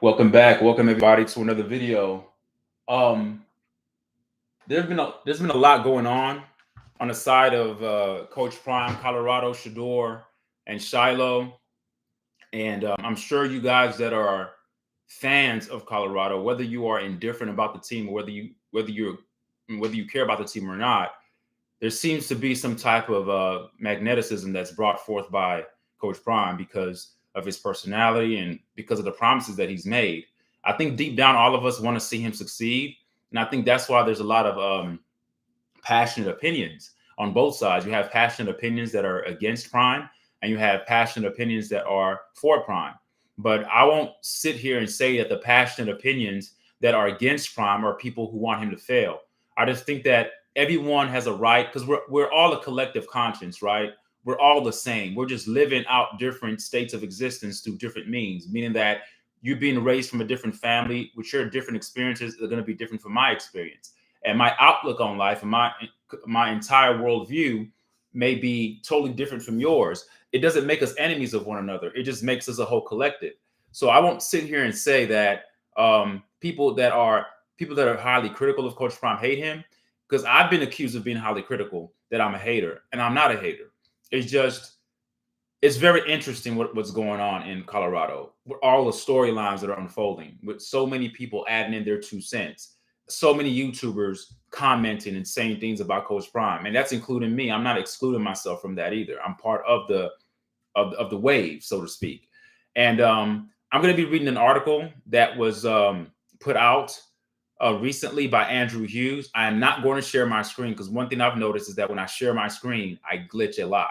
Welcome back. Welcome everybody to another video. Um, there's been a lot going on the side of Coach Prime, Colorado, Shador, and Shiloh, and I'm sure you guys that are fans of Colorado, whether you are indifferent about the team or whether you care about the team or not, there seems to be some type of magneticism that's brought forth by Coach Prime because of his personality and because of the promises that he's made. I think deep down, all of us want to see him succeed, and I think that's why there's a lot of passionate opinions on both sides. You have passionate opinions that are against Prime, and you have passionate opinions that are for Prime. But I won't sit here and say that the passionate opinions that are against Prime are people who want him to fail. I just think that everyone has a right because we're all a collective conscience, right? We're all the same. We're just living out different states of existence through different means, meaning that you being raised from a different family with your different experiences are going to be different from my experience. And my outlook on life and my entire worldview may be totally different from yours. It doesn't make us enemies of one another. It just makes us a whole collective. So I won't sit here and say that people that are highly critical of Coach Prime hate him, because I've been accused of being highly critical, that I'm a hater, and I'm not a hater. It's just it's very interesting what's going on in Colorado with all the storylines that are unfolding, with so many people adding in their 2 cents, so many YouTubers commenting and saying things about Coach Prime, and that's including me. I'm not excluding myself from that either. I'm part of the wave, so to speak. And I'm going to be reading an article that was put out recently by Andrew Hughes. I am not going to share my screen because one thing I've noticed is that when I share my screen, I glitch a lot.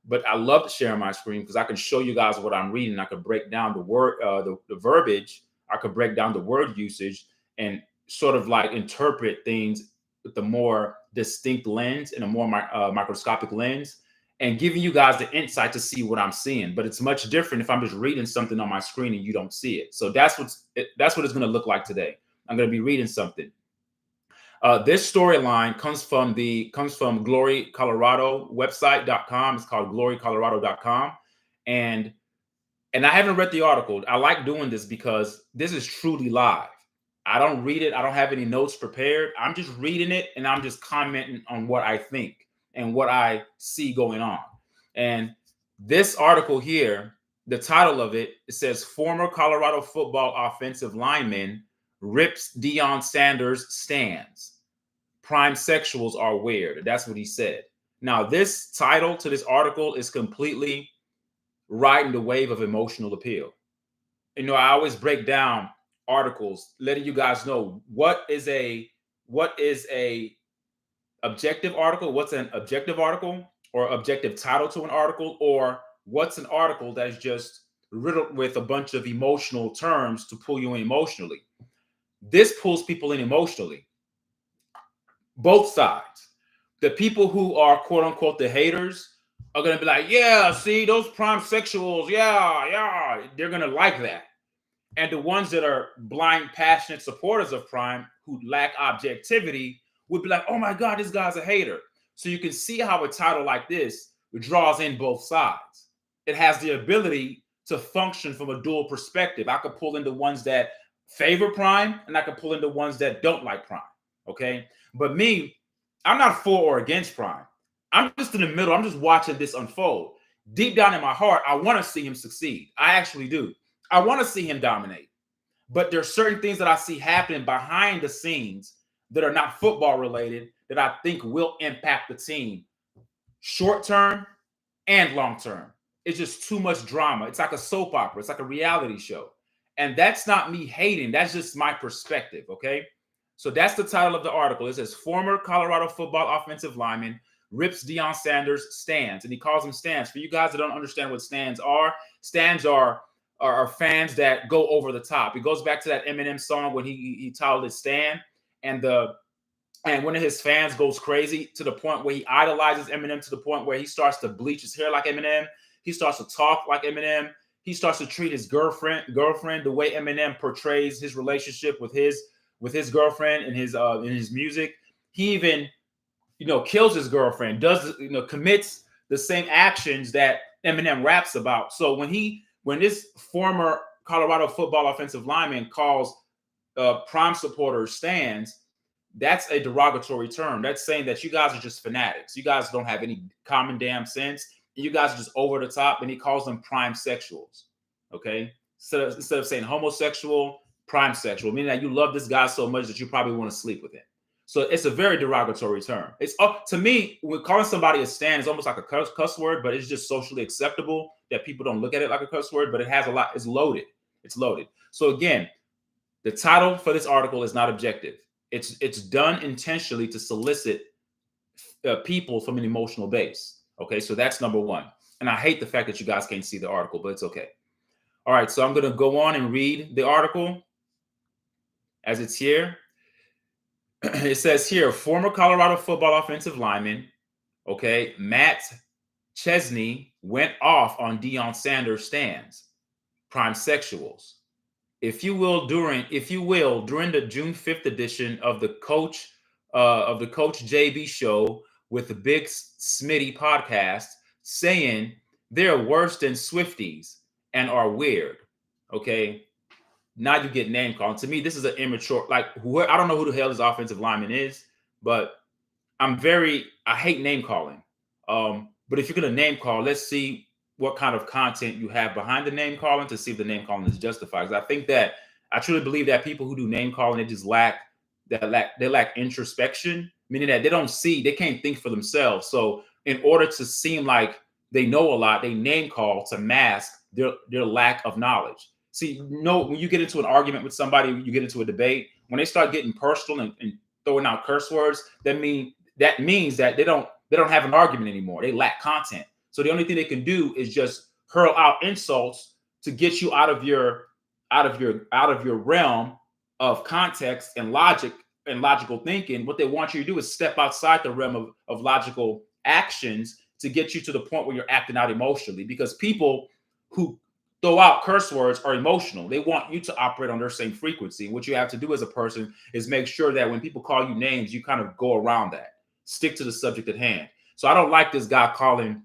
But I love to share my screen because I can show you guys what I'm reading. I could break down the word, the verbiage. I could break down the word usage and sort of like interpret things with the more distinct lens and a more microscopic lens, and giving you guys the insight to see what I'm seeing. But it's much different if I'm just reading something on my screen and you don't see it. So that's what it's going to look like today. I'm going to be reading something. This storyline comes from Glory Colorado website.com. It's called glorycolorado.com. And I haven't read the article. I like doing this because this is truly live. I don't read it. I don't have any notes prepared. I'm just reading it and I'm just commenting on what I think and what I see going on. And this article here, the title of it says former Colorado football offensive lineman rips Deion Sanders stands. Prime sexuals are weird. That's what he said. Now, this title to this article is completely riding the wave of emotional appeal. You know, I always break down articles, letting you guys know what is a objective article, what's an objective article, or objective title to an article, or what's an article that is just riddled with a bunch of emotional terms to pull you in emotionally. This pulls people in emotionally. Both sides. The people who are quote unquote the haters are going to be like, yeah, see, those prime sexuals, yeah, they're going to like that. And the ones that are blind, passionate supporters of Prime who lack objectivity would be like, oh my God, this guy's a hater. So you can see how a title like this draws in both sides. It has the ability to function from a dual perspective. I could pull in the ones that favor Prime and I could pull in the ones that don't like Prime. Okay. But me, I'm not for or against Prime. I'm just in the middle. I'm just watching this unfold. Deep down in my heart, I want to see him succeed. I actually do. I want to see him dominate. But there's certain things that I see happening behind the scenes that are not football related that I think will impact the team short term and long term. It's just too much drama. It's like a soap opera. It's like a reality show. And that's not me hating. That's just my perspective, okay? So that's the title of the article. It says, former Colorado football offensive lineman rips Deion Sanders stands. And he calls them stands. For you guys that don't understand what stands are fans that go over the top. It goes back to that Eminem song when he titled it Stan. And one of his fans goes crazy to the point where he idolizes Eminem to the point where he starts to bleach his hair like Eminem. He starts to talk like Eminem. He starts to treat his girlfriend the way Eminem portrays his relationship with his girlfriend in his music. He even, kills his girlfriend, commits the same actions that Eminem raps about. So when this former Colorado football offensive lineman calls Prime supporters stands, that's a derogatory term. That's saying that you guys are just fanatics. You guys don't have any common damn sense. You guys are just over the top, and he calls them prime sexuals. Okay, instead of saying homosexual, prime sexual, meaning that you love this guy so much that you probably want to sleep with him. So it's a very derogatory term. It's up to me, when calling somebody a stan is almost like a cuss word, but it's just socially acceptable that people don't look at it like a cuss word, but it has a lot, it's loaded. It's loaded. So again, the title for this article is not objective. It's done intentionally to solicit people from an emotional base. Okay, so that's number one. And I hate the fact that you guys can't see the article, but it's okay. All right, so I'm going to go on and read the article as it's here. It says here, former Colorado football offensive lineman, okay, Matt Chesney went off on Deion Sanders stands, prime sexuals. If you will, during the June 5th edition of the Coach JB show with the Big Smitty podcast, saying they're worse than Swifties and are weird. Okay. Now you get name calling. To me, this is an immature, I don't know who the hell this offensive lineman is, but I hate name calling. But if you're going to name call, let's see what kind of content you have behind the name calling to see if the name calling is justified. Because I truly believe that people who do name calling, they just lack introspection, meaning that they can't think for themselves. So in order to seem like they know a lot, they name call to mask their lack of knowledge. See, when you get into an argument with somebody, you get into a debate, when they start getting personal and throwing out curse words, that means that they don't have an argument anymore. They lack content. So the only thing they can do is just hurl out insults to get you out of your realm of context and logic and logical thinking. What they want you to do is step outside the realm of logical actions to get you to the point where you're acting out emotionally, because people who throw out curse words are emotional. They want you to operate on their same frequency. What you have to do as a person is make sure that when people call you names, you kind of go around that. Stick to the subject at hand. So I don't like this guy calling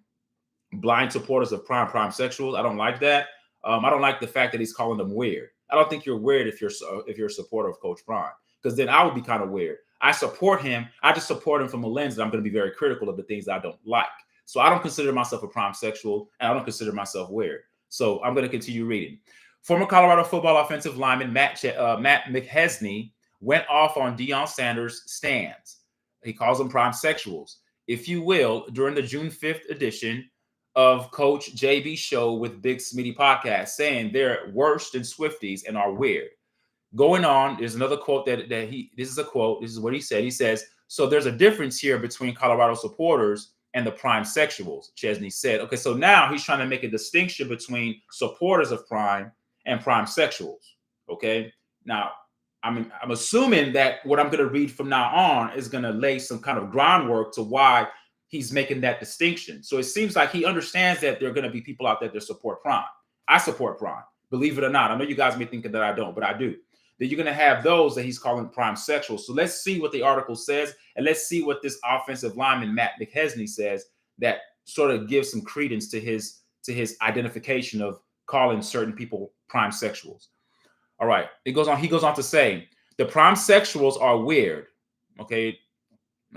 blind supporters of prime sexuals. I don't like that. I don't like the fact that he's calling them weird. I don't think you're weird if you're a supporter of Coach Prime, because then I would be kind of weird. I support him. I just support him from a lens that I'm going to be very critical of the things that I don't like. So I don't consider myself a prime sexual, and I don't consider myself weird. So I'm going to continue reading. Former Colorado football offensive lineman Matt McHesney went off on Deion Sanders' stands. He calls them prime sexuals, if you will, during the June 5th edition of Coach JB show with Big Smitty podcast, saying they're worse than Swifties and are weird. Going on, there's another quote this is a quote. This is what he said. He says, so there's a difference here between Colorado supporters and the prime sexuals, Chesney said. Okay, so now he's trying to make a distinction between supporters of prime and prime sexuals. Okay, now I'm assuming that what I'm going to read from now on is going to lay some kind of groundwork to why he's making that distinction. So it seems like he understands that there are going to be people out there that support prime. I support prime, believe it or not. I know you guys may think that I don't, but I do. That you're going to have those that he's calling prime sexuals. So let's see what the article says, and let's see what this offensive lineman Matt McHesney says that sort of gives some credence to his identification of calling certain people prime sexuals. All right, he goes on to say the prime sexuals are weird. Okay,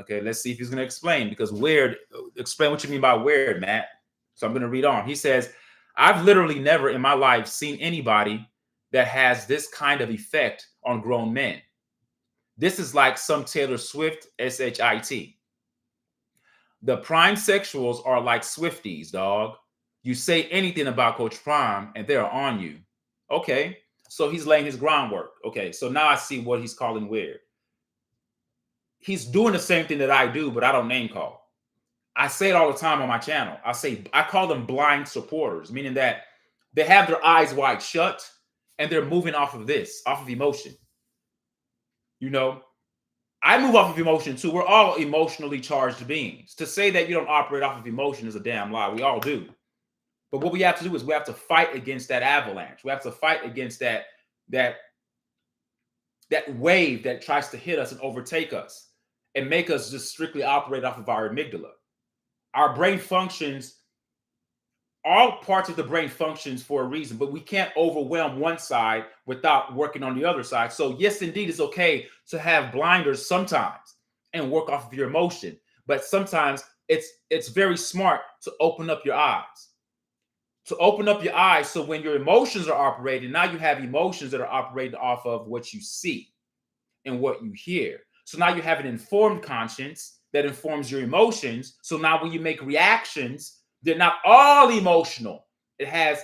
let's see if he's going to explain, because weird, explain what you mean by weird, Matt. So I'm going to read on. He says, I've literally never in my life seen anybody that has this kind of effect on grown men. This is like some Taylor Swift SHIT. The prime sexuals are like Swifties, dog. You say anything about Coach Prime and they're on you. Okay, so he's laying his groundwork. Okay, so now I see what he's calling weird. He's doing the same thing that I do, but I don't name call. I say it all the time on my channel. I call them blind supporters, meaning that they have their eyes wide shut and they're moving off of emotion. You know, I move off of emotion too. We're all emotionally charged beings. To say that you don't operate off of emotion is a damn lie. We all do. But what we have to do is we have to fight against that avalanche. We have to fight against that wave that tries to hit us and overtake us and make us just strictly operate off of our amygdala. Our brain functions all parts of the brain functions for a reason, but we can't overwhelm one side without working on the other side. So yes, indeed, it's okay to have blinders sometimes and work off of your emotion, but sometimes it's very smart to open up your eyes. To open up your eyes so when your emotions are operating, now you have emotions that are operating off of what you see and what you hear. So now you have an informed conscience that informs your emotions. So now when you make reactions, they're not all emotional. It has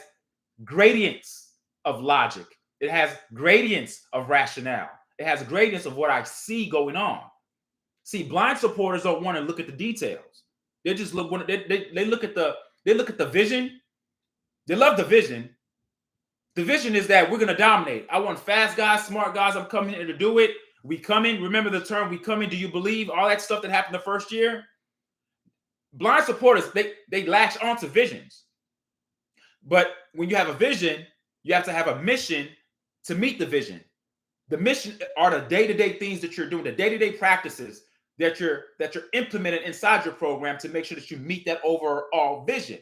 gradients of logic. It has gradients of rationale. It has gradients of what I see going on. See, blind supporters don't want to look at the details. They just look they look at the vision. They love the vision. The vision is that we're going to dominate. I want fast guys, smart guys. I'm coming here to do it. We coming. Remember the term "we coming"? Do you believe all that stuff that happened the first year? Blind supporters, they latch onto visions. But when you have a vision, you have to have a mission to meet the vision. The mission are the day-to-day things that you're doing, the day-to-day practices that you're implementing inside your program to make sure that you meet that overall vision.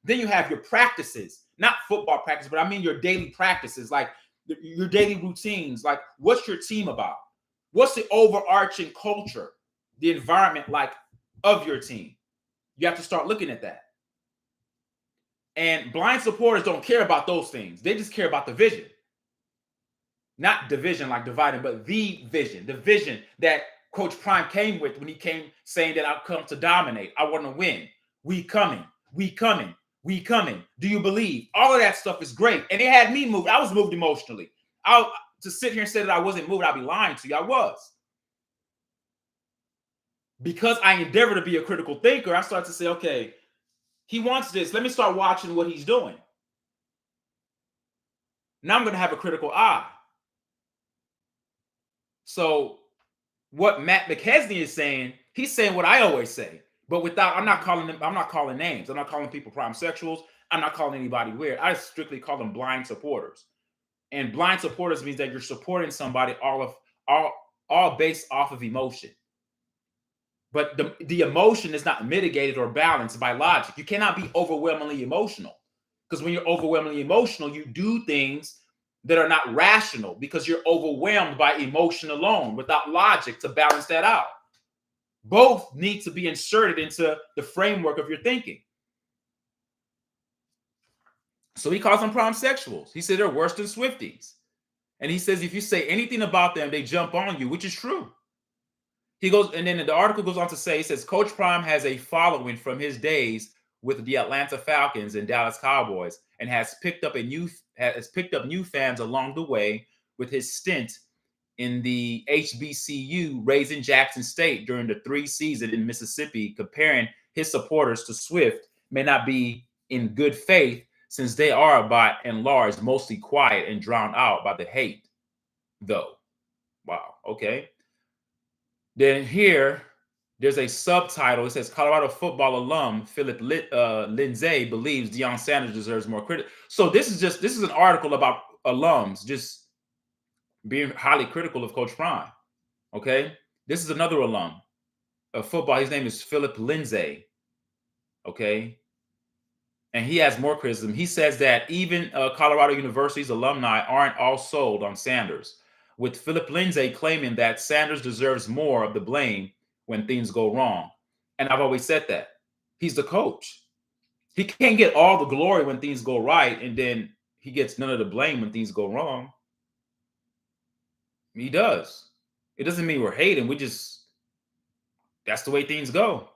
Then you have your practices, not football practice, but I mean your daily practices, like your daily routines. Like, what's your team about? What's the overarching culture, the environment like of your team? You have to start looking at that. And blind supporters don't care about those things. They just care about the vision. Not division like dividing, but the vision that Coach Prime came with when he came saying that I've come to dominate. I want to win. We coming. We coming. We coming. Do you believe? All of that stuff is great. And it had me moved. I was moved emotionally. To sit here and say that I wasn't moved, I'd be lying to you. I was. Because I endeavor to be a critical thinker, I started to say, okay, he wants this. Let me start watching what he's doing. Now I'm going to have a critical eye. So what Matt McKesney is saying, he's saying what I always say, but I'm not calling names. I'm not calling people prime sexuals. I'm not calling anybody weird. I strictly call them blind supporters. And blind supporters means that you're supporting somebody all based off of emotion. But the emotion is not mitigated or balanced by logic. You cannot be overwhelmingly emotional, because when you're overwhelmingly emotional, you do things that are not rational because you're overwhelmed by emotion alone without logic to balance that out. Both need to be inserted into the framework of your thinking. So he calls them prime sexuals. He said they're worse than Swifties. And he says if you say anything about them, they jump on you, which is true. He goes, and then the article goes on to say, he says, Coach Prime has a following from his days with the Atlanta Falcons and Dallas Cowboys, and has picked up new fans along the way with his stint in the HBCU Raising Jackson State during the 3 season in Mississippi. Comparing his supporters to Swift may not be in good faith, since they are by and large mostly quiet and drowned out by the hate, though. Wow. Okay. Then here, there's a subtitle. It says Colorado football alum Philip Lindsay believes Deion Sanders deserves more credit. So this is an article about alums just being highly critical of Coach Prime. Okay, this is another alum of football. His name is Philip Lindsay. Okay, and he has more criticism. He says that even Colorado University's alumni aren't all sold on Sanders, with Philip Lindsay claiming that Sanders deserves more of the blame when things go wrong. And I've always said that. He's the coach. He can't get all the glory when things go right, and then he gets none of the blame when things go wrong. He does. It doesn't mean we're hating. That's the way things go.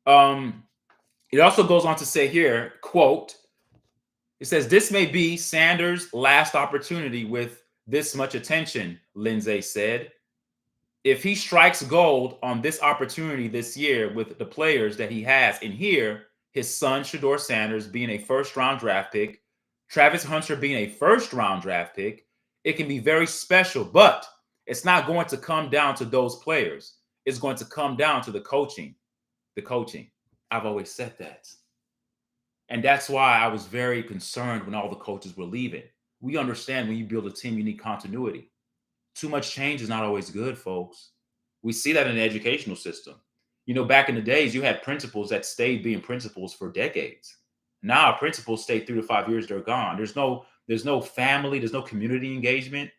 It also goes on to say here, quote, it says, this may be Sanders' last opportunity with this much attention, Lindsay said. If he strikes gold on this opportunity this year with the players that he has in here, his son, Shedeur Sanders, being a first-round draft pick, Travis Hunter being a first-round draft pick, it can be very special, but it's not going to come down to those players. It's going to come down to the coaching. The coaching. I've always said that. And that's why I was very concerned when all the coaches were leaving. We understand when you build a team, you need continuity. Too much change is not always good, folks. We see that in the educational system. Back in the days, you had principals that stayed being principals for decades. Now principals stay 3 to 5 years, they're gone. There's no family, there's no community engagement.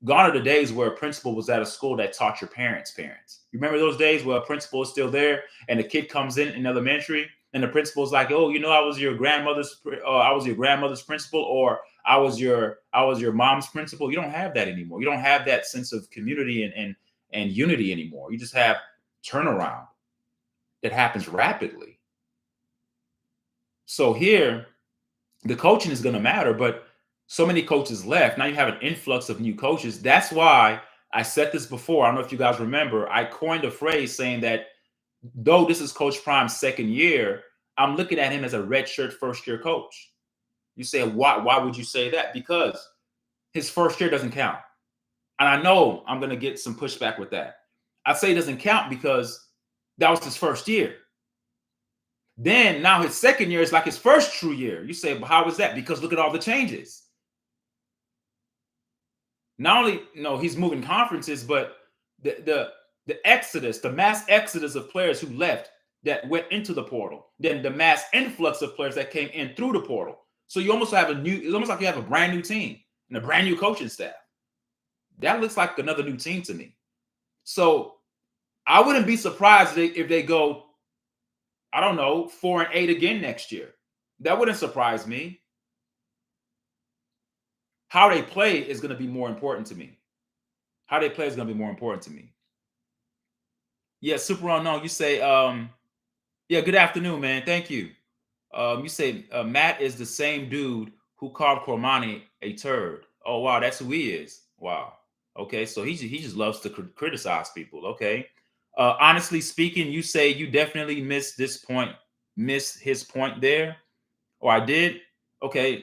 Gone are the days where a principal was at a school that taught your parents. You remember those days where a principal is still there and the kid comes in elementary and the principal's like, oh, I was your grandmother's principal, or I was your mom's principal. You don't have that anymore. You don't have that sense of community and unity anymore. You just have turnaround that happens rapidly. So here, the coaching is going to matter, but so many coaches left. Now you have an influx of new coaches. That's why I said this before. I don't know if you guys remember. I coined a phrase saying that though this is Coach Prime's second year, I'm looking at him as a redshirt first-year coach. You say, why would you say that? Because his first year doesn't count. And I know I'm going to get some pushback with that. I say it doesn't count because that was his first year. Then now his second year is like his first true year. You say, but how is that? Because look at all the changes. Not only, he's moving conferences, but the exodus, the mass exodus of players who left that went into the portal, then the mass influx of players that came in through the portal. So you almost have it's almost like you have a brand new team and a brand new coaching staff. That looks like another new team to me. So I wouldn't be surprised if they go, I don't know, 4-8 again next year. That wouldn't surprise me. How they play is going to be more important to me. How they play is going to be more important to me. Yeah, super unknown. You say, yeah, good afternoon, man. Thank you. You say Matt is the same dude who called Cormani a turd. Oh, wow, that's who he is. Wow. Okay, so he just loves to criticize people. Okay. Honestly speaking, you say you definitely missed his point there. Or I did. Okay.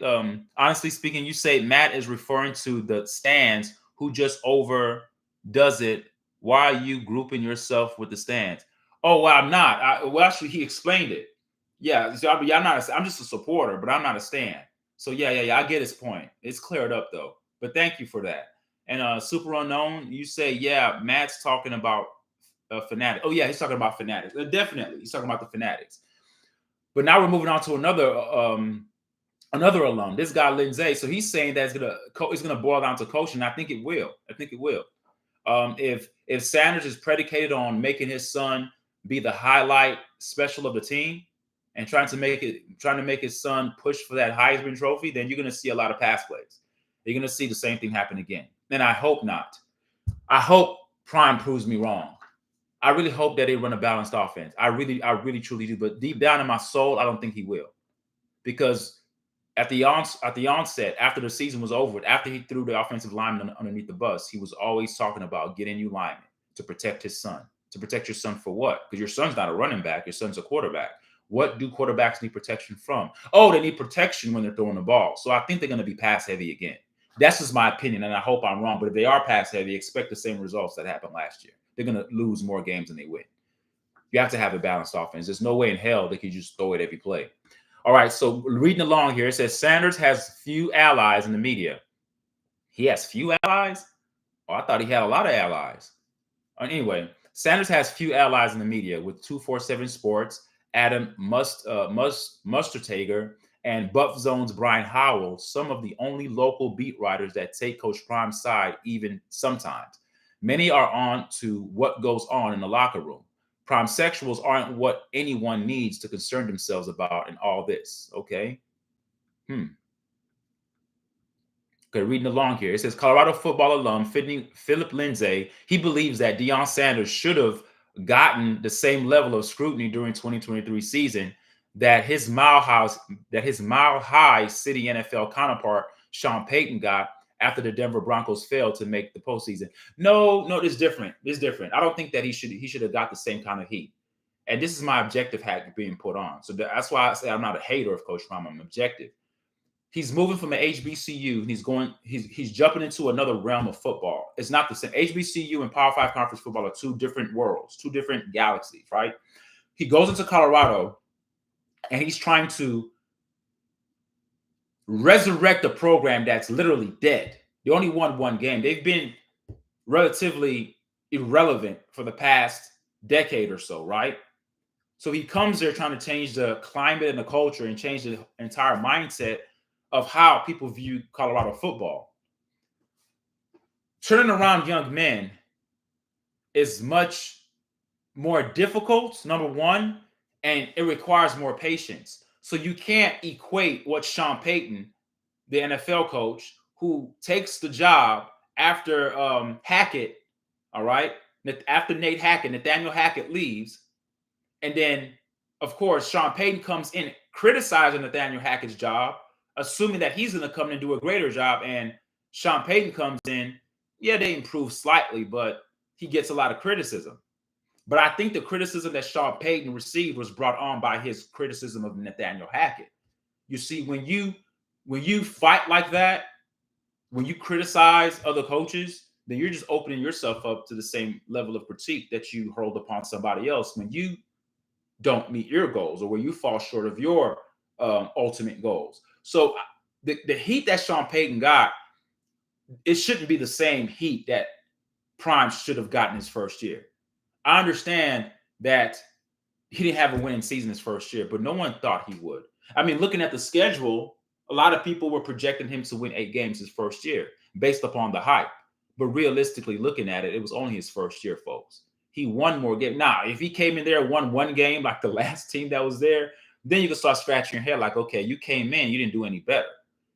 Honestly speaking, you say Matt is referring to the stands who just overdoes it. Why are you grouping yourself with the stands? Oh, well, I'm not. Well, actually, he explained it. Yeah, so I'm just a supporter, but I'm not a stan. So yeah, I get his point. It's cleared up though. But thank you for that. And super unknown, you say, yeah, Matt's talking about fanatic. Oh yeah, he's talking about fanatics. Definitely, he's talking about the fanatics. But now we're moving on to another alum. This guy Lindsay. So he's saying that it's gonna boil down to coaching. I think it will. If Sanders is predicated on making his son be the highlight special of the team and trying to make his son push for that Heisman Trophy, then you're going to see a lot of pass plays. You're going to see the same thing happen again. And I hope not. I hope Prime proves me wrong. I really hope that they run a balanced offense. I really truly do. But deep down in my soul, I don't think he will, because at the onset, after the season was over, after he threw the offensive lineman underneath the bus, he was always talking about getting new linemen to protect his son. To protect your son for what? Because your son's not a running back. Your son's a quarterback. What do quarterbacks need protection from? Oh, they need protection when they're throwing the ball. So I think they're going to be pass heavy again. That's just my opinion, and I hope I'm wrong. But if they are pass heavy, expect the same results that happened last year. They're going to lose more games than they win. You have to have a balanced offense. There's no way in hell they could just throw it every play. All right, so reading along here, it says Sanders has few allies in the media. He has few allies? Oh, I thought he had a lot of allies. Anyway, Sanders has few allies in the media, with 247 Sports, Adam Mustertager, and Buff Zone's Brian Howell, some of the only local beat writers that take Coach Prime's side even sometimes. Many are on to what goes on in the locker room. Prime sexuals aren't what anyone needs to concern themselves about in all this. Okay. Okay, reading along here. It says Colorado football alum Philip Lindsay, he believes that Deion Sanders should have gotten the same level of scrutiny during 2023 season that his mile high city NFL counterpart Sean Payton got after the Denver Broncos failed to make the postseason. No, it's different. It's different. I don't think that he should have got the same kind of heat. And this is my objective hat being put on. So that's why I say I'm not a hater of Coach Prime. I'm objective. He's moving from an HBCU and he's jumping into another realm of football. It's not the same. HBCU and Power 5 conference football are two different worlds, two different galaxies, right? He goes into Colorado and he's trying to resurrect a program that's literally dead. They only won one game. They've been relatively irrelevant for the past decade or so, right? So he comes there trying to change the climate and the culture and change the entire mindset of how people view Colorado football. Turning around young men is much more difficult, number one, and it requires more patience. So you can't equate what Sean Payton, the NFL coach, who takes the job after Hackett, all right, after Nathaniel Hackett leaves, and then, of course, Sean Payton comes in criticizing Nathaniel Hackett's job, assuming that he's going to come in and do a greater job. And Sean Payton comes in, yeah, they improve slightly, but he gets a lot of criticism. But I think the criticism that Sean Payton received was brought on by his criticism of Nathaniel Hackett. You see, when you fight like that, when you criticize other coaches, then you're just opening yourself up to the same level of critique that you hurled upon somebody else when you don't meet your goals or where you fall short of your ultimate goals. So the heat that Sean Payton got, it shouldn't be the same heat that Prime should have gotten his first year. I understand that he didn't have a winning season his first year, but no one thought he would. I mean, looking at the schedule, a lot of people were projecting him to win 8 games his first year based upon the hype. But realistically looking at it, it was only his first year, folks. He won more games. Now, if he came in there and won 1 game like the last team that was there, then you can start scratching your head like, okay, you came in, you didn't do any better.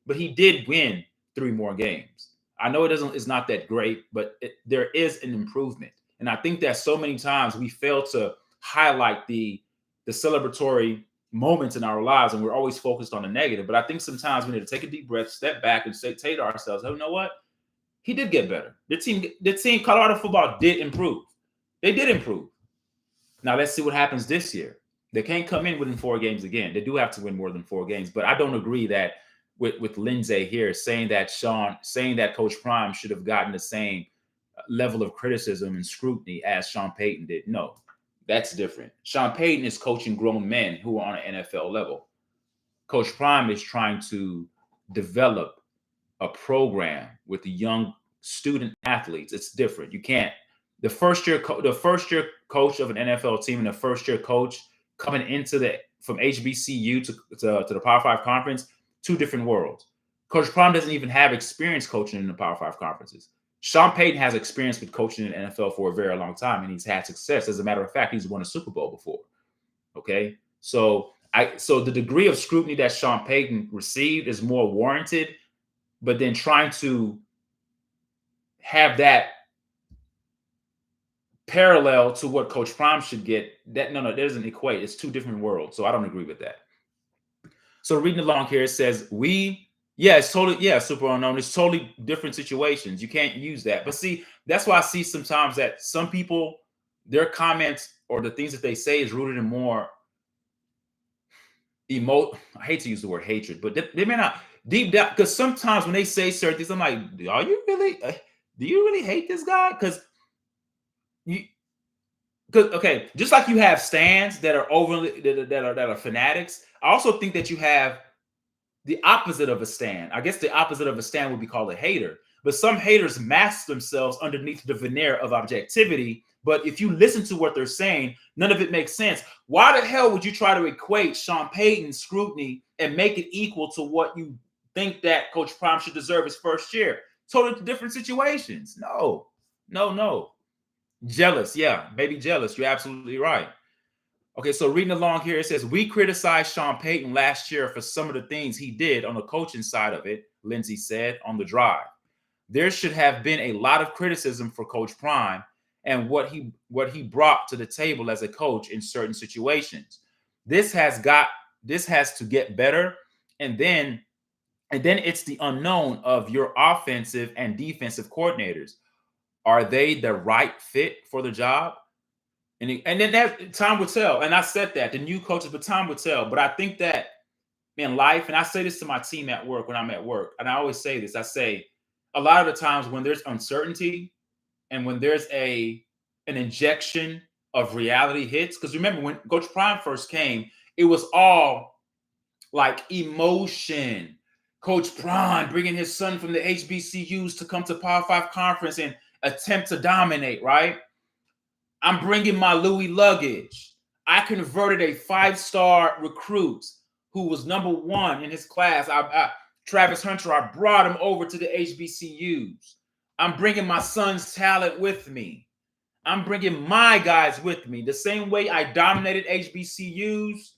But he did win 3 more games. I know it's not that great, but there is an improvement. And I think that so many times we fail to highlight the celebratory moments in our lives, and we're always focused on the negative. But I think sometimes we need to take a deep breath, step back, and say to ourselves, oh, you know what? He did get better. The team, Colorado football did improve. They did improve. Now let's see what happens this year. They can't come in winning 4 games again. They do have to win more than 4 games. But I don't agree that with Lindsay here saying that Coach Prime should have gotten the same level of criticism and scrutiny as Sean Payton did. No, that's different. Sean Payton is coaching grown men who are on an NFL level. Coach Prime is trying to develop a program with the young student athletes. It's different. You can't. The first year coach of an NFL team and the first year coach coming into from HBCU to the Power 5 conference, 2 different worlds. Coach Prime doesn't even have experience coaching in the Power 5 conferences. Sean Payton has experience with coaching in the NFL for a very long time, and he's had success. As a matter of fact, he's won a Super Bowl before. Okay, so the degree of scrutiny that Sean Payton received is more warranted, but then trying to have that parallel to what Coach Prime should get, that doesn't equate. It's 2 different worlds. So I don't agree with that. So reading along here, it says it's totally, super unknown. It's totally different situations. You can't use that. But see, that's why I see sometimes that some people, their comments or the things that they say is rooted in more I hate to use the word hatred, but they may not deep down, because sometimes when they say certain things, I'm like, do you really hate this guy? Because just like you have stands that are overly that are fanatics, I also think that you have the opposite of a stand. I guess the opposite of a stand would be called a hater. But some haters mask themselves underneath the veneer of objectivity. But if you listen to what they're saying, none of it makes sense. Why the hell would you try to equate Sean Payton's scrutiny and make it equal to what you think that Coach Prime should deserve his first year? Totally different situations. No. Jealous. Yeah, maybe jealous. You're absolutely right. Okay, so reading along here, it says, we criticized Sean Payton last year for some of the things he did on the coaching side of it, Lindsay said on the drive. There should have been a lot of criticism for Coach Prime and what he brought to the table as a coach in certain situations. This has to get better, and then it's the unknown of your offensive and defensive coordinators. Are they the right fit for the job? And then that time will tell. And I said that the new coaches, but time will tell. But I think that in life, and I say this to my team at work when I'm at work, and I always say this, I say a lot of the times when there's uncertainty and when there's an injection of reality hits, because remember when Coach Prime first came, it was all like emotion. Coach Prime bringing his son from the HBCUs to come to Power 5 conference and attempt to dominate, right? I'm bringing my Louis luggage. I converted a 5-star recruit who was #1 in his class. Travis Hunter, I brought him over to the HBCUs. I'm bringing my son's talent with me. I'm bringing my guys with me. The same way I dominated HBCUs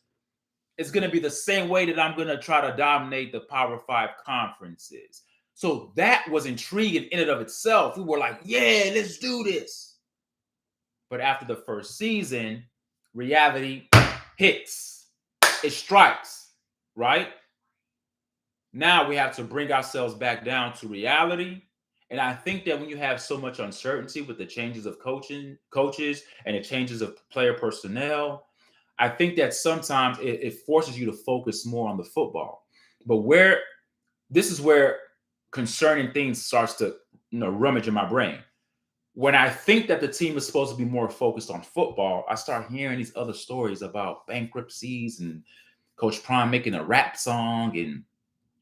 is going to be the same way that I'm going to try to dominate the Power 5 conferences. So that was intriguing in and of itself. We were like, yeah, let's do this. But after the first season, reality hits. It strikes, right? Now we have to bring ourselves back down to reality. And I think that when you have so much uncertainty with the changes of coaches and the changes of player personnel, I think that sometimes it forces you to focus more on the football. But this is where concerning things starts to rummage in my brain. When I think that the team is supposed to be more focused on football, I start hearing these other stories about bankruptcies and Coach Prime making a rap song and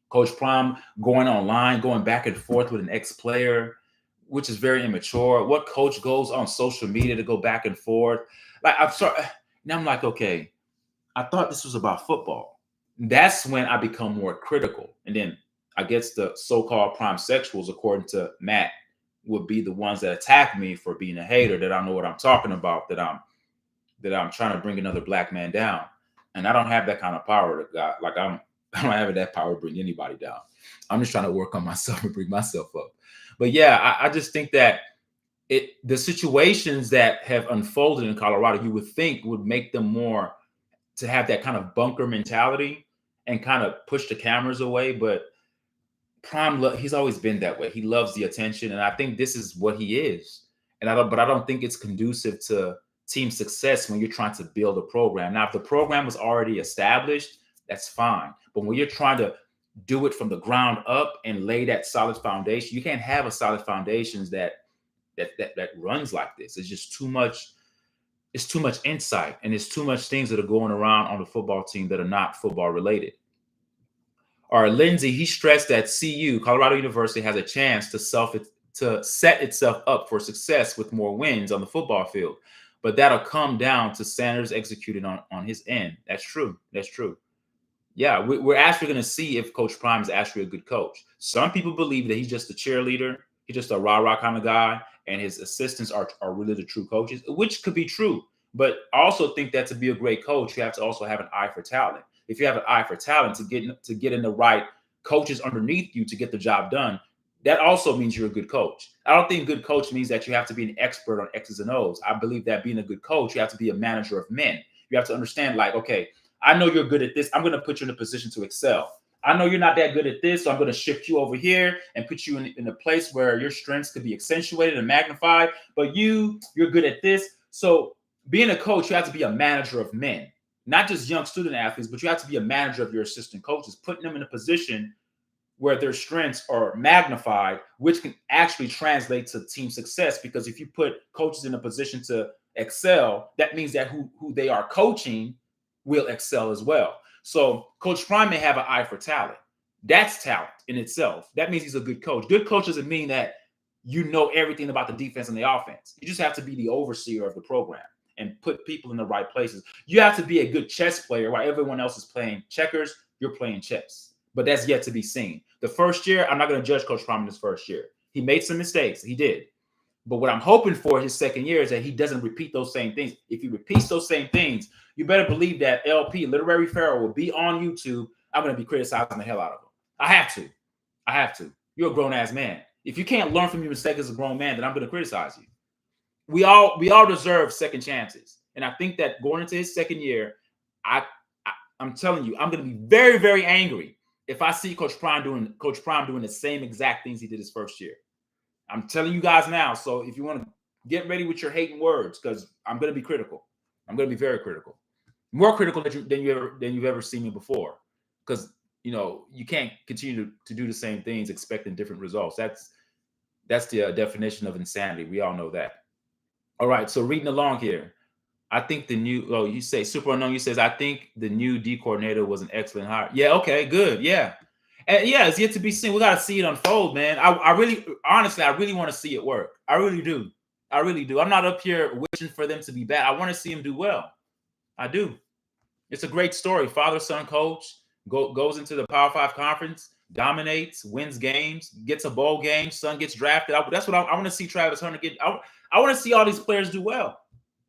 Coach Prime going online, going back and forth with an ex-player, which is very immature. What coach goes on social media to go back and forth? Like now I'm like, okay, I thought this was about football. That's when I become more critical. And then I guess the so-called prime sexuals, according to Matt, would be the ones that attack me for being a hater, that I know what I'm talking about, that I'm trying to bring another black man down. And I don't have that kind of power to God. Like I don't have that power to bring anybody down. I'm just trying to work on myself and bring myself up. But yeah, I just think that the situations that have unfolded in Colorado, you would think would make them more to have that kind of bunker mentality and kind of push the cameras away. But Prime, he's always been that way. He loves the attention, and I think this is what he is. And I don't think it's conducive to team success when you're trying to build a program. Now, if the program was already established, that's fine. But when you're trying to do it from the ground up and lay that solid foundation, you can't have a solid foundations that runs like this. It's just too much. It's too much insight, and it's too much things that are going around on the football team that are not football related. Or Lindsay, he stressed that Colorado University, has a chance to set itself up for success with more wins on the football field. But that'll come down to Sanders executing on his end. That's true. That's true. Yeah, we're actually going to see if Coach Prime is actually a good coach. Some people believe that he's just a cheerleader. He's just a rah-rah kind of guy, and his assistants are really the true coaches, which could be true. But I also think that to be a great coach, you have to also have an eye for talent. If you have an eye for talent to get in the right coaches underneath you to get the job done, that also means you're a good coach. I don't think good coach means that you have to be an expert on X's and O's. I believe that being a good coach, you have to be a manager of men. You have to understand, like, okay, I know you're good at this. I'm going to put you in a position to excel. I know you're not that good at this, so I'm going to shift you over here and put you in a place where your strengths could be accentuated and magnified. But you're good at this. So being a coach, you have to be a manager of men, not just young student athletes, but you have to be a manager of your assistant coaches, putting them in a position where their strengths are magnified, which can actually translate to team success. Because if you put coaches in a position to excel, that means that who they are coaching will excel as well. So Coach Prime may have an eye for talent. That's talent in itself. That means he's a good coach. Good coach doesn't mean that you know everything about the defense and the offense. You just have to be the overseer of the program and put people in the right places. You have to be a good chess player while everyone else is playing checkers. You're playing chess. But that's yet to be seen. The first year, I'm not going to judge Coach Prime in his first year. He made some mistakes. He did. But what I'm hoping for his second year is that he doesn't repeat those same things. If he repeats those same things, you better believe that LP, Literary Pharaoh, will be on YouTube. I'm going to be criticizing the hell out of him. I have to. You're a grown-ass man. If you can't learn from your mistake as a grown man, then I'm going to criticize you. We all deserve second chances. And I think that going into his second year, I'm telling you, I'm going to be very, very angry if I see Coach Prime doing the same exact things he did his first year. I'm telling you guys now. So if you want to get ready with your hating words, because I'm going to be critical. I'm going to be very critical, more critical than you've ever seen me before. Because you can't continue to do the same things expecting different results. That's the definition of insanity. We all know that. All right. So reading along here, I think you say Super Unknown. You says I think the new D coordinator was an excellent hire. Yeah. Okay. Good. Yeah. And yeah, it's yet to be seen. We got to see it unfold, man. I really want to see it work. I really do. I really do. I'm not up here wishing for them to be bad. I want to see them do well. I do. It's a great story. Father-son coach goes into the Power 5 conference, dominates, wins games, gets a bowl game, son gets drafted. That's what I want to see Travis Hunter get. I want to see all these players do well.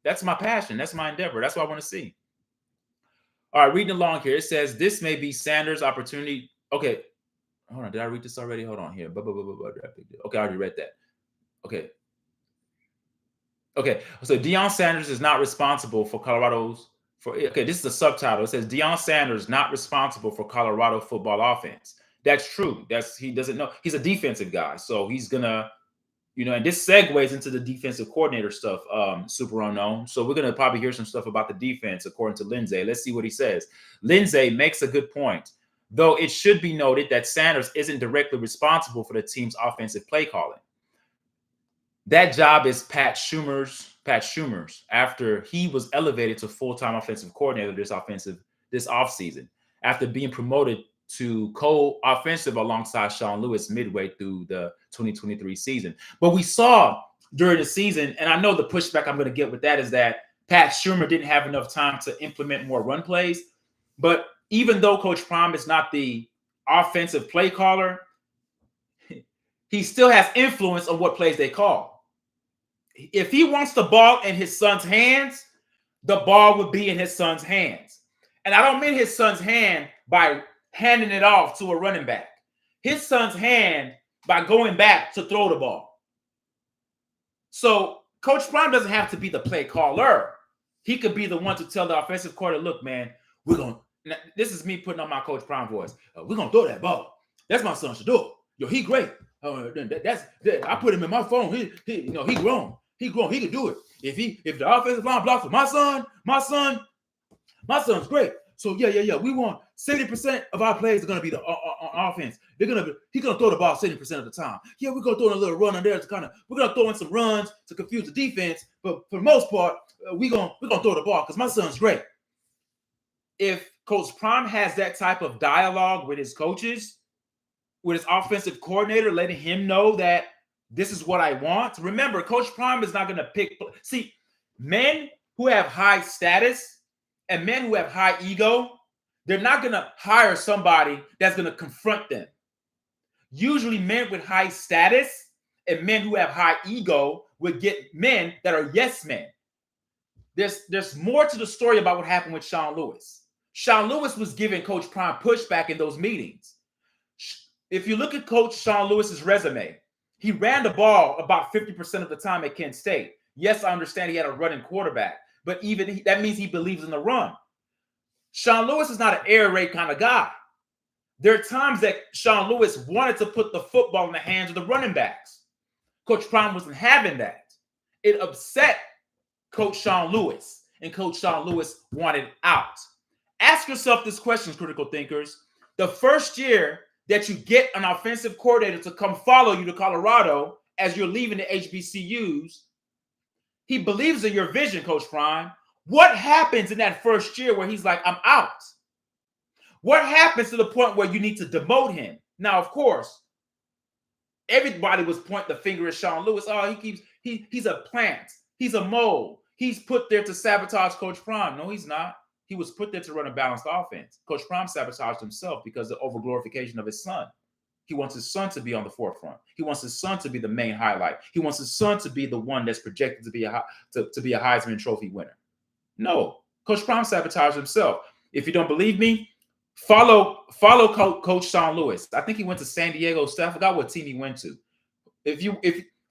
That's my passion. That's my endeavor. That's what I want to see. All right, reading along here. It says, this may be Sanders' opportunity. Okay. Hold on. Did I read this already? Hold on here. Okay, I already read that. Okay. So Deion Sanders is not responsible for this is the subtitle. It says Deion Sanders not responsible for Colorado football offense. That's true. He doesn't know. He's a defensive guy. So he's gonna, and this segues into the defensive coordinator stuff, super unknown. So we're gonna probably hear some stuff about the defense according to Lindsay. Let's see what he says. Lindsay makes a good point, though it should be noted that Sanders isn't directly responsible for the team's offensive play calling. That job is Pat Schumer's after he was elevated to full-time offensive coordinator this offseason after being promoted to co-offensive alongside Sean Lewis midway through the 2023 season. But we saw during the season, and I know the pushback I'm going to get with that is that Pat Schumer didn't have enough time to implement more run plays. But even though Coach Prime is not the offensive play caller, he still has influence on what plays they call. If he wants the ball in his son's hands, the ball would be in his son's hands. And I don't mean his son's hand by handing it off to a running back. His son's hand by going back to throw the ball. So Coach Prime doesn't have to be the play caller. He could be the one to tell the offensive coordinator, look, man, this is me putting on my Coach Prime voice. We're going to throw that ball. That's my son should do it. Yo, he great. I put him in my phone. He grown. He grown. He can do it. If the offensive line blocks for my son's great. So yeah. We want 70% of our plays are gonna be on offense. He's gonna throw the ball 70% of the time. Yeah, we're gonna throw in a little run on there we're gonna throw in some runs to confuse the defense. But for the most part, we're gonna throw the ball because my son's great. If Coach Prime has that type of dialogue with his coaches, with his offensive coordinator, letting him know that this is what I want. Remember, Coach Prime is not going to pick. See, men who have high status and men who have high ego, they're not going to hire somebody that's going to confront them. Usually men with high status and men who have high ego would get men that are yes men. There's more to the story about what happened with Sean Lewis. Sean Lewis was giving Coach Prime pushback in those meetings. If you look at Coach Sean Lewis's resume, he ran the ball about 50% of the time at Kent State. Yes, I understand he had a running quarterback, but that means he believes in the run. Sean Lewis is not an air raid kind of guy. There are times that Sean Lewis wanted to put the football in the hands of the running backs. Coach Prime wasn't having that. It upset Coach Sean Lewis, and Coach Sean Lewis wanted out. Ask yourself this question, critical thinkers. The first year that you get an offensive coordinator to come follow you to Colorado as you're leaving the HBCUs, he believes in your vision, Coach Prime. What happens in that first year where he's like, I'm out? What happens to the point where you need to demote him? Now, of course, everybody was pointing the finger at Sean Lewis. Oh, he's a plant. He's a mole. He's put there to sabotage Coach Prime. No, he's not. He was put there to run a balanced offense. Coach Prime sabotaged himself because of the overglorification of his son. He wants his son to be on the forefront. He wants his son to be the main highlight. He wants his son to be the one that's projected to be a Heisman Trophy winner. No, Coach Prime sabotaged himself. If you don't believe me, follow Coach Sean Lewis. I think he went to San Diego State. I forgot what team he went to. If you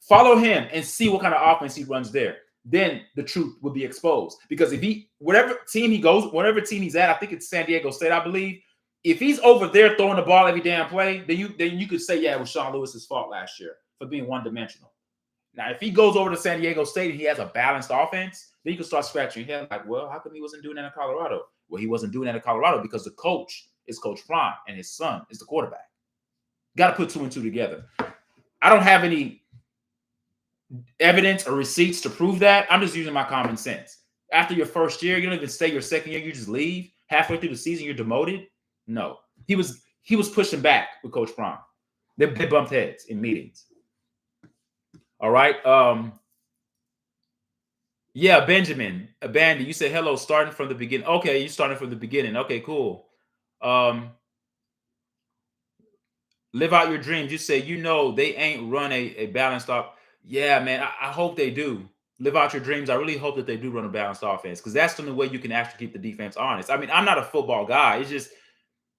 follow him and see what kind of offense he runs there, then the truth will be exposed. Because whatever team he's at, I think it's San Diego State, I believe. If he's over there throwing the ball every damn play, then you could say, yeah, it was Sean Lewis's fault last year for being one-dimensional. Now, if he goes over to San Diego State and he has a balanced offense, then you can start scratching your head like, well, how come he wasn't doing that in Colorado? Well, he wasn't doing that in Colorado because the coach is Coach Prime and his son is the quarterback. Got to put two and two together. I don't have any evidence or receipts to prove that. I'm just using my common sense. After your first year, you don't even stay your second year, you just leave. Halfway through the season, you're demoted. No. He was pushing back with Coach Prime. They bumped heads in meetings. All right. Yeah, Benjamin, Bandy. You said hello, starting from the beginning. Okay, you starting from the beginning. Okay, cool. Um, Live out your dreams. You say, they ain't run a balanced off. Yeah, man. I hope they do. Live out your dreams. I really hope that they do run a balanced offense because that's the only way you can actually keep the defense honest. I mean, I'm not a football guy. It's just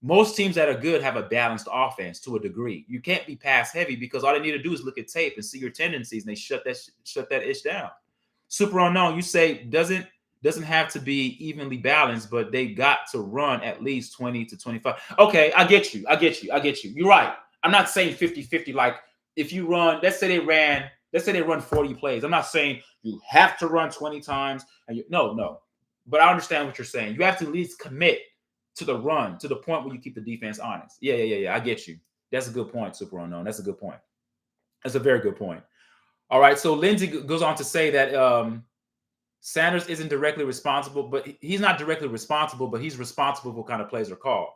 most teams that are good have a balanced offense to a degree. You can't be pass heavy because all they need to do is look at tape and see your tendencies, and they shut that ish down. Super unknown. You say doesn't have to be evenly balanced, but they got to run at least 20 to 25. Okay, I get you. I get you. I get you. You're right. I'm not saying 50-50. Like if you run, let's say they run 40 plays. I'm not saying you have to run 20 times. No. But I understand what you're saying. You have to at least commit to the run to the point where you keep the defense honest. Yeah. I get you. That's a good point, Super Unknown. That's a good point. That's a very good point. All right. So Lindsay goes on to say that Sanders isn't directly responsible, but he's not directly responsible, but he's responsible for what kind of plays are called.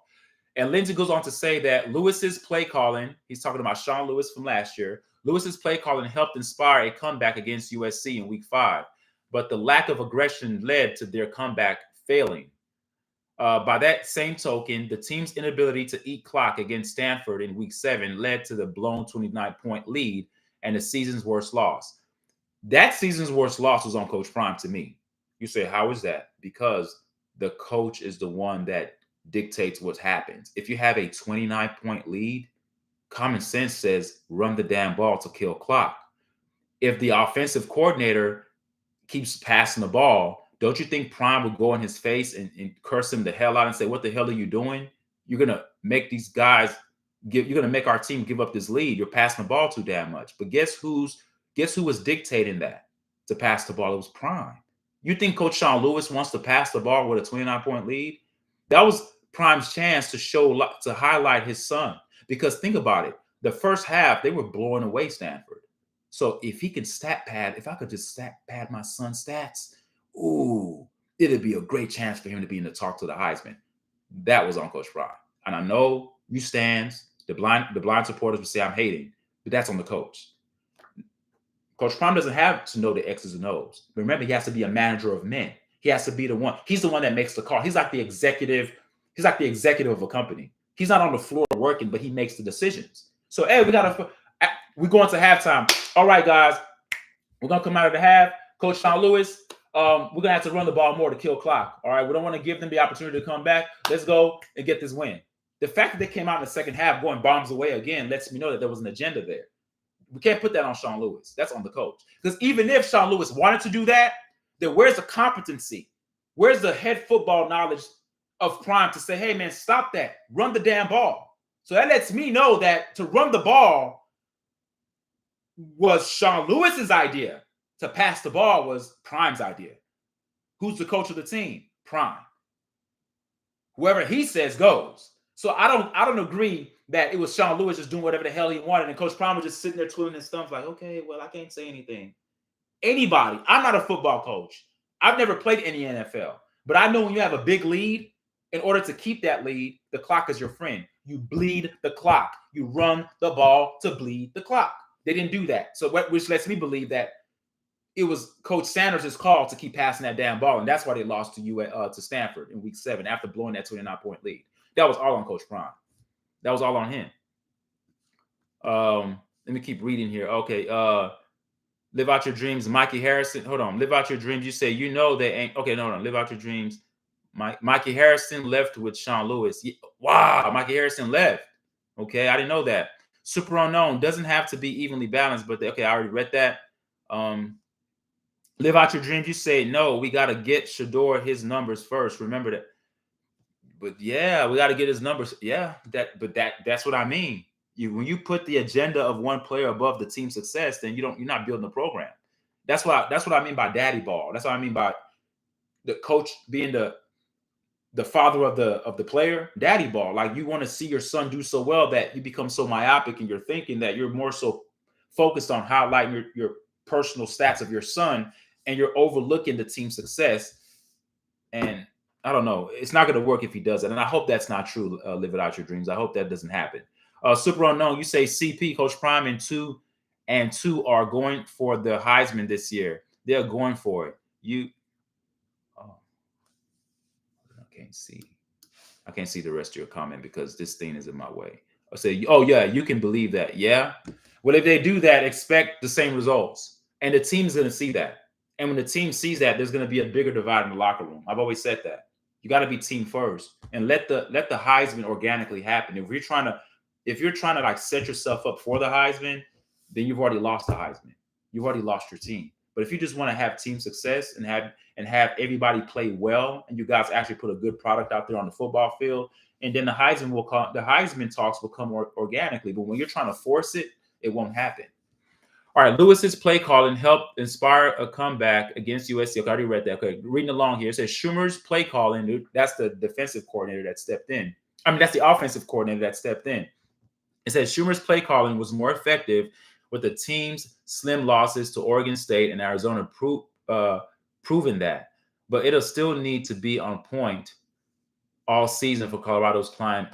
And Lindsay goes on to say that Lewis's play calling, he's talking about Sean Lewis from last year, Lewis's play calling helped inspire a comeback against USC in week 5, but the lack of aggression led to their comeback failing. By that same token, the team's inability to eat clock against Stanford in week 7 led to the blown 29-point lead and the season's worst loss. That season's worst loss was on Coach Prime to me. You say, how is that? Because the coach is the one that dictates what happens. If you have a 29-point lead, common sense says run the damn ball to kill clock. If the offensive coordinator keeps passing the ball, don't you think Prime would go in his face and curse him the hell out and say, what the hell are you doing? You're going to make these guys you're going to make our team give up this lead. You're passing the ball too damn much. But guess who was dictating that to pass the ball? It was Prime. You think Coach Sean Lewis wants to pass the ball with a 29-point lead? That was Prime's chance to highlight his son. Because think about it. The first half, they were blowing away Stanford. So if he can if I could just stat pad my son's stats, ooh, it'd be a great chance for him to be in the talk to the Heisman. That was on Coach Prime. And I know you stands, the blind supporters will say I'm hating, but that's on the coach. Coach Prime doesn't have to know the X's and O's. Remember, he has to be a manager of men. He has to be the one. He's the one that makes the call. He's like the executive. He's like the executive of a company. He's not on the floor working, but he makes the decisions. So, hey, we're going to halftime. All right, guys, we're gonna come out of the half. Coach Sean Lewis, we're gonna have to run the ball more to kill clock. All right, we don't want to give them the opportunity to come back. Let's go and get this win. The fact that they came out in the second half going bombs away again lets me know that there was an agenda there. We can't put that on Sean Lewis. That's on the coach. Because even if Sean Lewis wanted to do that, then where's the competency? Where's the head football knowledge of Prime to say, hey, man, stop that. Run the damn ball. So that lets me know that to run the ball was Sean Lewis's idea. To pass the ball was Prime's idea. Who's the coach of the team? Prime. Whoever he says goes. So I don't agree that it was Sean Lewis just doing whatever the hell he wanted, and Coach Prime was just sitting there twiddling his thumbs like, okay, well, I can't say anything. Anybody, I'm not a football coach. I've never played any NFL, but I know when you have a big lead, in order to keep that lead, the clock is your friend. You bleed the clock. You run the ball to bleed the clock. They didn't do that. So which lets me believe that it was Coach Sanders' call to keep passing that damn ball, and that's why they lost to Stanford in week 7 after blowing that 29-point lead. That was all on Coach Prime. That was all on him. Let me keep reading here. Okay. Live out your dreams. Mikey Harrison. Hold on. Live out your dreams. You say, they ain't. Okay, no. Live out your dreams. Mikey Harrison left with Sean Lewis. Wow. Mikey Harrison left. Okay. I didn't know that. Super unknown. Doesn't have to be evenly balanced, but okay, I already read that. Live out your dreams. You say, no, we got to get Shador his numbers first. Remember that. But yeah, we got to get his numbers. Yeah, that's what I mean. When you put the agenda of one player above the team's success, then you're not building a program. That's what I mean by daddy ball. That's what I mean by the coach being the father of the player, daddy ball. Like you want to see your son do so well that you become so myopic in your thinking that you're more so focused on highlighting your personal stats of your son, and you're overlooking the team's success. And I don't know. It's not going to work if he does that. And I hope that's not true. Live it out your dreams. I hope that doesn't happen. Super unknown. You say CP, Coach Prime, and two are going for the Heisman this year. They're going for it. You, oh, I can't see. I can't see the rest of your comment because this thing is in my way. I say, oh yeah, you can believe that. Yeah. Well, if they do that, expect the same results, and the team's going to see that. And when the team sees that, there's going to be a bigger divide in the locker room. I've always said that. You got to be team first, and let the Heisman organically happen. If you're trying to like set yourself up for the Heisman, then you've already lost the Heisman. You've already lost your team. But if you just want to have team success and have everybody play well, and you guys actually put a good product out there on the football field, and then the Heisman talks will come organically. But when you're trying to force it, it won't happen. All right, Lewis's play calling helped inspire a comeback against USC. Okay, I already read that. Okay, reading along here. It says Schumer's play calling, that's the defensive coordinator that stepped in. I mean, that's the offensive coordinator that stepped in. It says Schumer's play calling was more effective with the team's slim losses to Oregon State and Arizona proven that. But it'll still need to be on point all season for Colorado's climb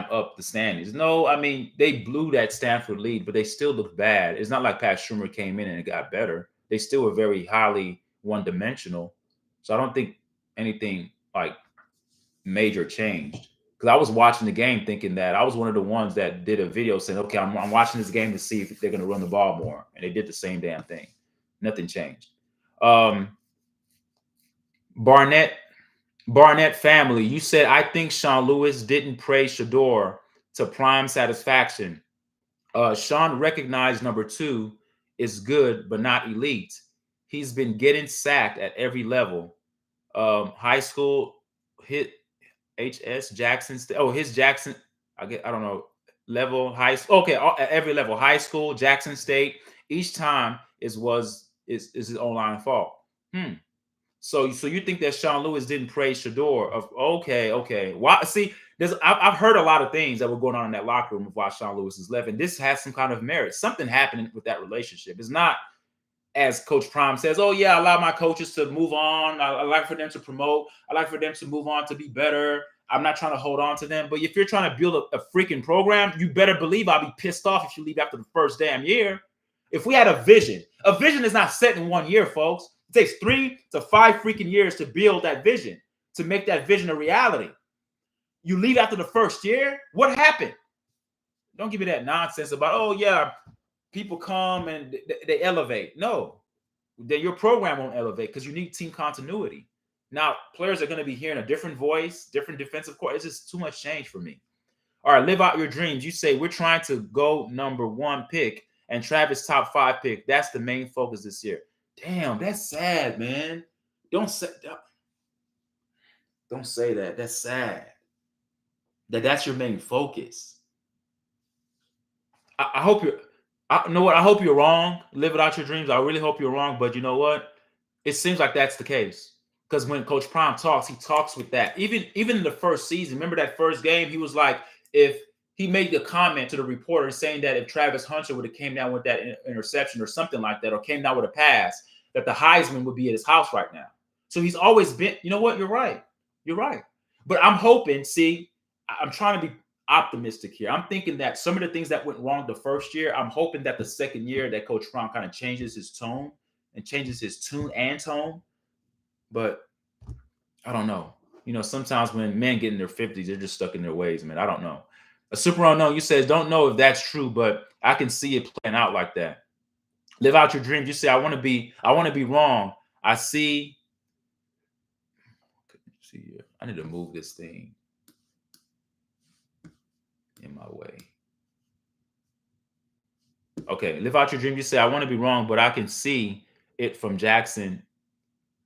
up the standings. No, I mean, they blew that Stanford lead, but they still look bad. It's not like Pat Schumer came in and it got better. They still were very highly one-dimensional. So I don't think anything like major changed. Because I was watching the game thinking that I was one of the ones that did a video saying, okay, I'm watching this game to see if they're going to run the ball more. And they did the same damn thing. Nothing changed. Barnett family, you said, I think Sean Lewis didn't praise Shador to prime satisfaction. Sean recognized number 2 is good, but not elite. He's been getting sacked at every level. High school, hit HS Jackson. His Jackson, I don't know, level, high school. Okay, at every level, high school, Jackson State. Each time is his online fault. So you think that Sean Lewis didn't praise Shador? Okay. Why? See, I've heard a lot of things that were going on in that locker room of why Sean Lewis is left, and this has some kind of merit. Something happening with that relationship. It's not, as Coach Prime says, oh yeah, I allow my coaches to move on. I like for them to promote. I like for them to move on to be better. I'm not trying to hold on to them. But if you're trying to build a freaking program, you better believe I'll be pissed off if you leave after the first damn year. If we had a vision is not set in 1 year, folks. It takes 3 to 5 freaking years to build that vision, to make that vision a reality. You leave after the first year? What happened? Don't give me that nonsense about, oh yeah, people come and they elevate. No, then your program won't elevate because you need team continuity. Now, players are going to be hearing a different voice, different defensive core. It's just too much change for me. All right, live out your dreams. You say we're trying to go number 1 pick and Travis top 5 pick. That's the main focus this year. Damn, that's sad, man. Don't say that. That's sad. That's your main focus. I hope you're. You know what? I hope you're wrong. Live it out your dreams. I really hope you're wrong. But you know what? It seems like that's the case. Because when Coach Prime talks, he talks with that. Even in the first season, remember that first game? He was like, if he made the comment to the reporter saying that if Travis Hunter would have came down with that interception or something like that, or came down with a pass, that the Heisman would be at his house right now. So he's always been, you know what? You're right. But I'm hoping, I'm trying to be optimistic here. I'm thinking that some of the things that went wrong the first year, I'm hoping that the second year that Coach Prime kind of changes his tone and changes his tune and tone. But I don't know. Sometimes when men get in their 50s, they're just stuck in their ways, man. I don't know. A super unknown, you said, don't know if that's true, but I can see it playing out like that. Live out your dreams. You say, I want to be wrong. I see. I need to move this thing in my way. Okay, live out your dream. You say, I want to be wrong, but I can see it from Jackson.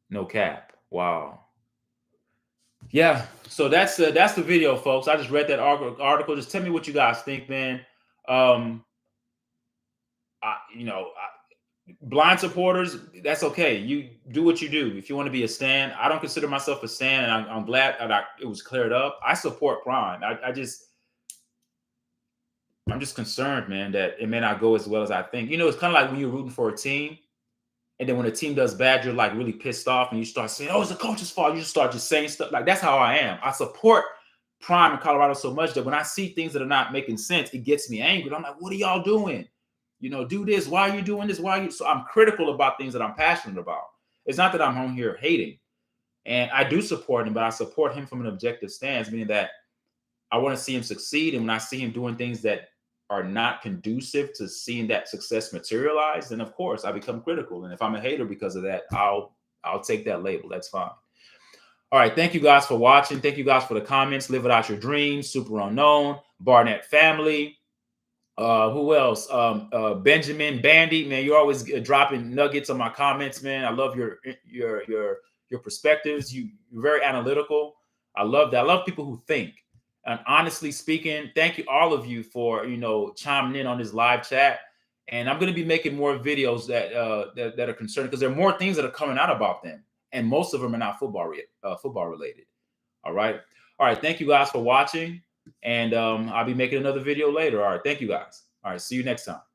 No cap. Wow. Yeah, so that's the video, folks. I just read that article. Just tell me what you guys think, man. Blind supporters, that's okay. You do what you do. If you want to be a stan, I don't consider myself a stan, and I'm glad that it was cleared up. I support Prime. I'm just concerned, man, that it may not go as well as I think. It's kind of like when you're rooting for a team, and then when a team does bad, you're like really pissed off, and you start saying, "Oh, it's the coach's fault." You just start saying stuff like that's how I am. I support Prime in Colorado so much that when I see things that are not making sense, it gets me angry. I'm like, "What are y'all doing? Do this. Why are you doing this? Why are you?" So I'm critical about things that I'm passionate about. It's not that I'm on here hating. And I do support him, but I support him from an objective stance, meaning that I want to see him succeed. And when I see him doing things that are not conducive to seeing that success materialize, then of course I become critical. And if I'm a hater because of that, I'll take that label. That's fine. All right. Thank you guys for watching. Thank you guys for the comments. Live Without Your Dreams, Super Unknown, Barnett Family. Who else? Benjamin Bandy, man, you're always dropping nuggets on my comments, man. I love your perspectives. You're very analytical. I love that. I love people who think. And honestly speaking, thank you all of you for chiming in on this live chat. And I'm going to be making more videos that are concerned, because there are more things that are coming out about them, and most of them are not football related. All right. Thank you guys for watching. And I'll be making another video later. All right. Thank you guys. All right. See you next time.